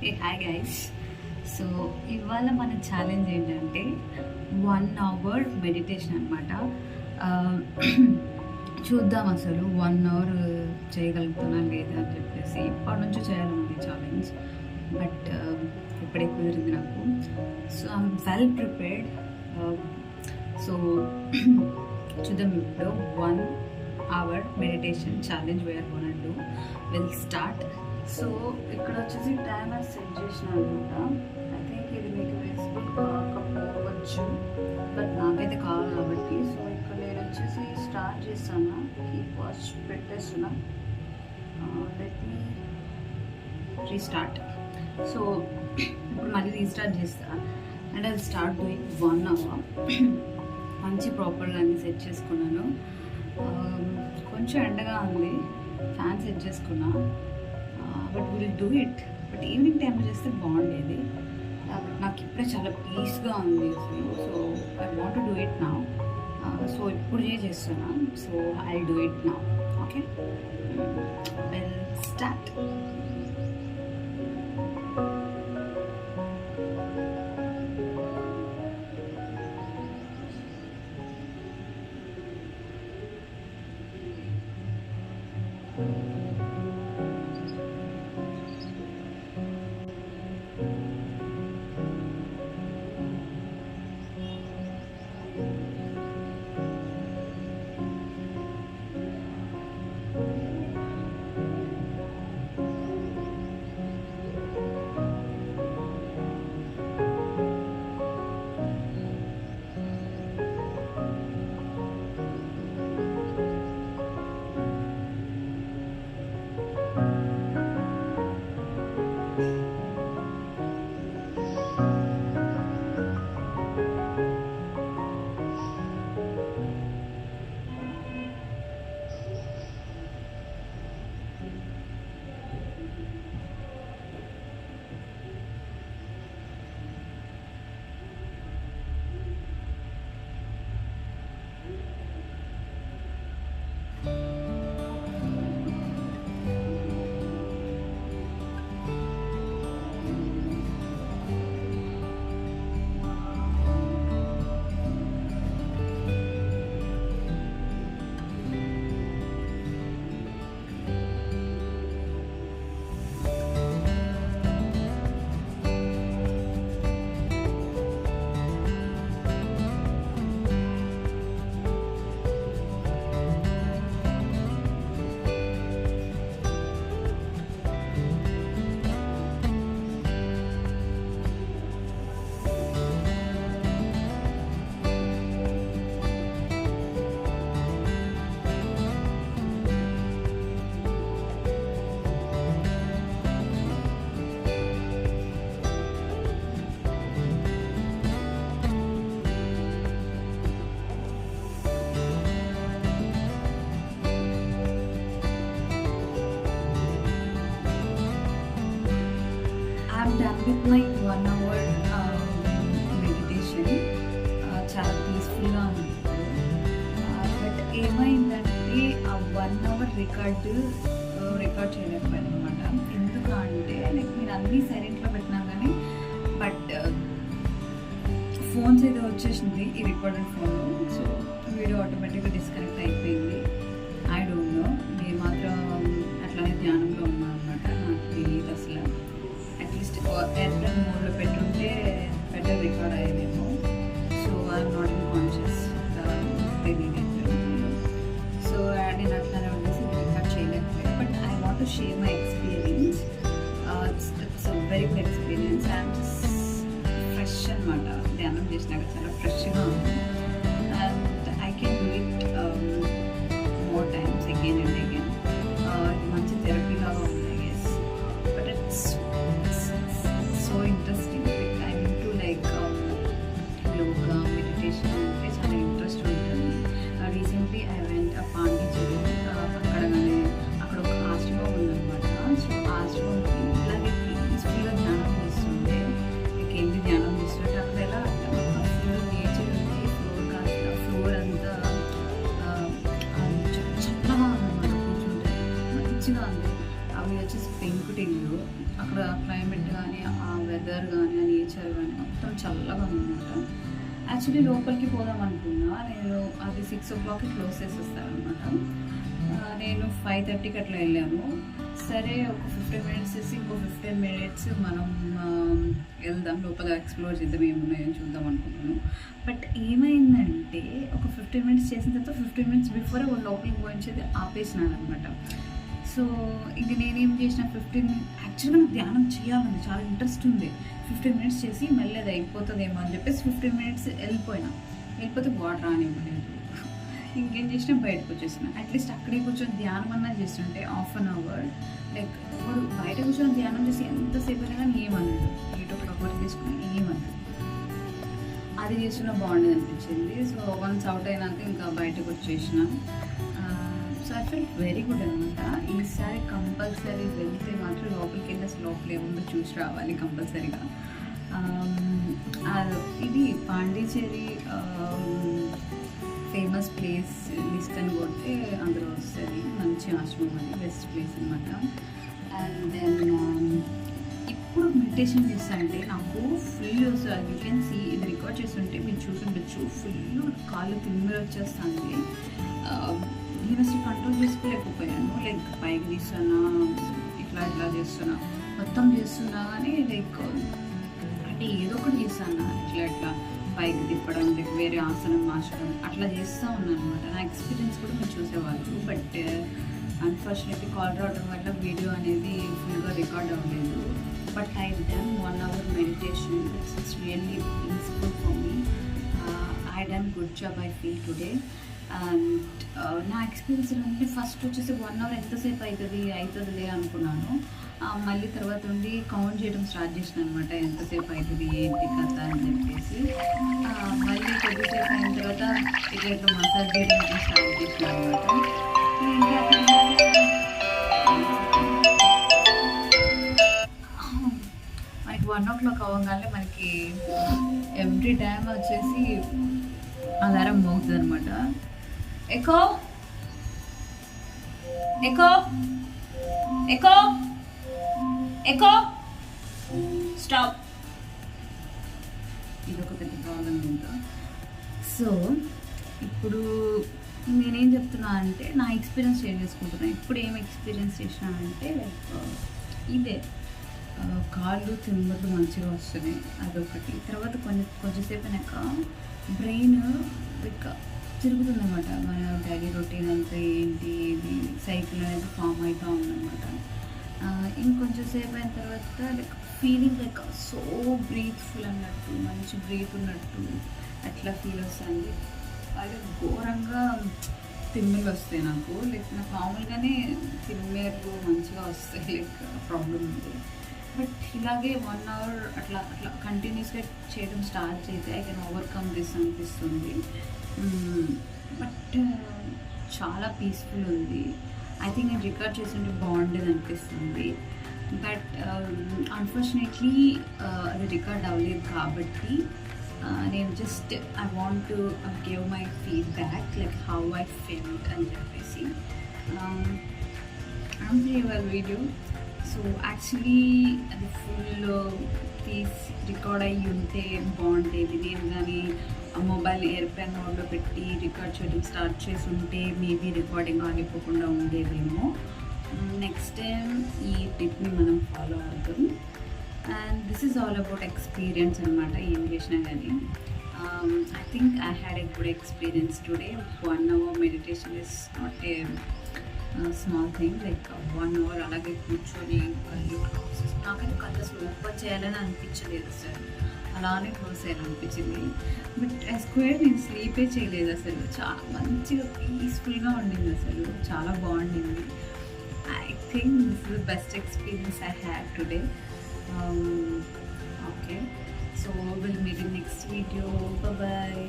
ఏ hi guys. So ఇవాళ మన challenge ఏంటంటే 1 hour మెడిటేషన్ అనమాట. చూద్దాం అసలు 1 hour చేయగలుగుతున్నా లేదా అని చెప్పేసి ఇప్పటి నుంచి చేయాలన్నది ఛాలెంజ్. బట్ ఇప్పుడే కుదిరింది నాకు. So I'm well prepared. So చూద్దాం ఇప్పుడు 1 hour meditation challenge we're gonna do. Will start. So ఇక్కడ వచ్చేసి టైమర్ సెట్ చేసిన అనమాట. ఐ థింక్ ఇది మీకు విజిబుల్ కాకపోవచ్చు, బట్ నాకైతే కావాలి కాబట్టి. సో ఇక్కడ నేను వచ్చేసి స్టార్ట్ చేస్తాను. కీప్ వాచ్ పెట్టేస్తున్నా. Let me restart. సో ఇప్పుడు మళ్ళీ రీస్టార్ట్ చేస్తా అండ్ అది స్టార్ట్ డూయింగ్ 1 hour. మంచి ప్రాపర్గా అన్ని సెట్ చేసుకున్నాను. కొంచెం ఎండగా ఉంది, ఫ్యాన్ సెట్ చేసుకున్నా. But will do it. But evening టైంలో చేస్తే బాగుండేది. నాకు ఇప్పుడే చాలా పీస్గా ఉంది అసలు. So I want to do it now. So ఇప్పుడు చేస్తున్నా. So I do it now. Okay, will start. I'm done with my 1 hour meditation. చాలా పీస్ఫుల్గా ఉంది. బట్ ఏమైందంటే ఆ 1 hour రికార్డ్ చేయలేకపోయాను అనమాట. ఎందుకంటే లైక్ మీరు అన్నీ సైలెంట్లో పెట్టినా కానీ బట్ ఫోన్స్ ఏదో వచ్చేసింది ఈ రికార్డెడ్ ఫోన్. సో వీడియో ఆటోమేటిక్గా డిస్కనెక్ట్ అయిపోయింది. I don't know. నేను మాత్రం అట్లానే ధ్యానంలో ఉన్నాను అనమాట. నాకు తెలియదు అసలు. అట్లీస్ట్ ఎయిర్ప్లేన్ మోడ్లో పెట్టుంటే బెటర్ రికార్డ్ అయ్యేదేమో. So I'm not in conscious తెలియదు. సో నేను అట్లానే ఉండేసి రికార్డ్ చేయలేకపోయాను. But I want to share my experience. It's a very good experience. I'm just fresh అనమాట. ధ్యానం చేసినాక చాలా ఫ్రెష్గా ఉంది. And I can do it more times again and again. మంచి థెరపీ లాగా ఉంది I guess. But it's so interesting. I mean to like yoga meditation అంటే చాలా ఇంట్రెస్ట్ ఉంటుంది. Recently I went Pondicherry. అక్కడ ఒక ఆశ్రమం ఉందన్నమాట. సో ఆశ్రమంకి ఇలాగే పీస్ఫుల్గా ధ్యానం చేస్తుంటే, ఇంకేంటి ధ్యానం చేస్తుంటే అక్కడ ఎలా ఫుల్ నేచర్ ఉంది, క్లైమేట్ కానీ, ఆ వెదర్ కానీ, ఆ నేచర్ కానీ మొత్తం చల్లగా ఉందన్నమాట. యాక్చువల్లీ లోపలికి పోదాం అనుకున్నా నేను, అది 6 o'clockకి క్లోజ్ చేసేస్తారనమాట. నేను 5:30కి అట్లా వెళ్ళాను. సరే ఒక 15 మినిట్స్ చేసి ఇంకో 15 మినిట్స్ మనం వెళ్దాం, లోపల ఎక్స్ప్లోర్ చేద్దాం, ఏమున్నాయో చూద్దాం అనుకుంటున్నాను. బట్ ఏమైందంటే ఒక 15 మినిట్స్ చేసిన తర్వాత 15 మినిట్స్ బిఫోర్ లోపలికి పోయించేది ఆపేసినాను అనమాట. సో ఇంక నేనేం చేసిన, యాక్చువల్గా నాకు ధ్యానం చేయాలని చాలా ఇంట్రెస్ట్ ఉంది. 15 మినిట్స్ చేసి మళ్ళీ అది అయిపోతుందేమో అని చెప్పేసి 15 మినిట్స్ వెళ్ళిపోతే వాటర్ రానివ్వలేదు. ఇంకేం చేసినా బయటకు వచ్చేసిన. అట్లీస్ట్ అక్కడే కూర్చొని ధ్యానం అన్నా చేస్తుంటే హాఫ్ అన్ అవర్, లైక్ ఇప్పుడు బయట కూర్చొని ధ్యానం చేసి ఎంతసేపు అయినా కానీ ఏమన్నాడు, ఏటో కవర్ తీసుకుని ఏమన్నాడు, అది చేస్తున్నా బాగుండేది అనిపించింది. సో వన్స్ అవుట్ అయినాక ఇంకా బయటకు వచ్చేసిన. So I felt very good అనమాట. ఈసారి కంపల్సరీ వెళ్తే మాత్రం లోపలికి వెళ్ళి అసలు లోపల ఏముందో చూసి రావాలి కంపల్సరీగా. ఇది పాండిచేరి ఫేమస్ ప్లేస్ లిస్ట్ అని కొడితే అందులో వస్తుంది. మంచి ఆశ్రమం, అది బెస్ట్ ప్లేస్ అనమాట. అండ్ దెన్ ఇప్పుడు మెడిటేషన్ చేస్తా అంటే నాకు ఫుల్ వస్తుంది. యూ కెన్ సీ, ఇది రికార్డ్ చేస్తుంటే మీరు చూసుండొచ్చు, ఫుల్ కాళ్ళు తిమ్మిరి వచ్చేస్తుంది. నేను అసలు కంట్రోల్ చేసుకోలేకపోయాను. లైక్ పైకి తీస్తున్నా, ఇట్లా చేస్తున్నా, మొత్తం చేస్తున్నా కానీ లైక్ అంటే ఏదో ఒకటి చేస్తాను, ఇట్లా పైకి తిప్పడం, లైక్ వేరే ఆసనం మార్చడం అట్లా చేస్తూ ఉన్నాను అనమాట. నా ఎక్స్పీరియన్స్ కూడా మీరు చూసేవాళ్ళు. బట్ అన్ఫార్చునేట్లీ కాల్ రావడం వల్ల వీడియో అనేది ఫుల్గా రికార్డ్ అవ్వలేదు. But I done 1 hour meditation. It's really peaceful for me. I done good job I feel today. And నా ఎక్స్పీరియన్స్ అంటే ఫస్ట్ వచ్చేసి 1 hour ఎంతసేపు అవుతుందిలే అనుకున్నాను. మళ్ళీ తర్వాత ఉండి కౌంట్ చేయడం స్టార్ట్ చేసిన అనమాట, ఎంతసేపు అవుతుంది ఏంటి కథ అని చెప్పేసి. మళ్ళీ కొద్దిసేపు అయిన తర్వాత ఇట్లా మసాజ్ చేయడం స్టార్ట్ చేసిన అనమాట. మనకి 1 o'clock అవ్వగానే మనకి ఎవ్రీ టైం వచ్చేసి అలారం మోగుతుంది అనమాట. Echo echo echo echo stop. ఇదొక పెద్ద ప్రాబ్లం ఇంకా. సో ఇప్పుడు నేనేం చెప్తున్నా అంటే నా ఎక్స్పీరియన్స్ షేర్ చేసుకుంటున్నాను. ఇప్పుడు ఏం ఎక్స్పీరియన్స్ చేసినా అంటే లైక్ ఇదే కాళ్ళు తిమ్మలు మంచిగా వస్తున్నాయి, అదొకటి. తర్వాత కొంచెంసేపు అయినాక బ్రెయిన్ లైక్ తిరుగుతుందన్నమాట. మన డైలీ రొటీన్ అంతా ఏంటి ఇది సైకిల్ అనేది ఫామ్ అవుతూ ఉందన్నమాట. ఇంకొంచెం సేపు అయిన తర్వాత లైక్ ఫీలింగ్ లైక్ సో బ్రీత్ఫుల్ అన్నట్టు, మంచి బ్రీత్ ఉన్నట్టు అట్లా ఫీల్ వస్తుంది. అది ఘోరంగా తిమ్మిళ్ళు వస్తాయి నాకు. లైక్ నాకు మామూలుగానే తిమ్మిళ్ళు మంచిగా వస్తాయి, లైక్ ప్రాబ్లం ఉంది. బట్ ఇలాగే 1 hour అట్లా కంటిన్యూస్గా చేయడం స్టార్ట్ చేస్తే ఐ కెన్ ఓవర్కమ్ దిస్ అనిపిస్తుంది. బట్ చాలా పీస్ఫుల్ ఉంది. ఐ థింక్ నేను రికార్డ్ చేస్తుంటే బాగుండేది అనిపిస్తుంది. బట్ అన్ఫార్చునేట్లీ అది రికార్డ్ అవ్వలేదు కాబట్టి నేను just I want to give my feedback like how I felt అని చెప్పేసి యువర్ వీడియో. సో యాక్చువల్లీ అది ఫుల్ తీసి రికార్డ్ అయ్యి ఉంటే బాగుండేది. నేను కానీ మొబైల్ ఎయిర్ప్లేన్ మోడ్లో పెట్టి రికార్డ్ చేయడం స్టార్ట్ చేసి ఉంటే మేబీ రికార్డింగ్ ఆగిపోకుండా ఉండేదేమో. నెక్స్ట్ టైం ఈ టిప్ని మనం ఫాలో అవుతాం. And this is all about experience అనమాట. ఏం చేసినా కానీ I think I had a good experience today. 1 hour meditation is not a small thing. Like 1 hour అలాగే కూర్చొని కళ్ళు క్లోజ్, నాకైతే కళ్ళు అసలు ఓపెన్ చేయాలని అనిపించలేదు సార్, అలానే క్లోజ్ చేయాలనిపించింది. బట్ స్క్వేర్ నేను స్లీపే చేయలేదు అసలు. చాలా మంచిగా పీస్ఫుల్గా ఉండింది, అసలు చాలా బాగుండింది. I think this is the best experience I had today. Okay, so will meet in next video. Bye.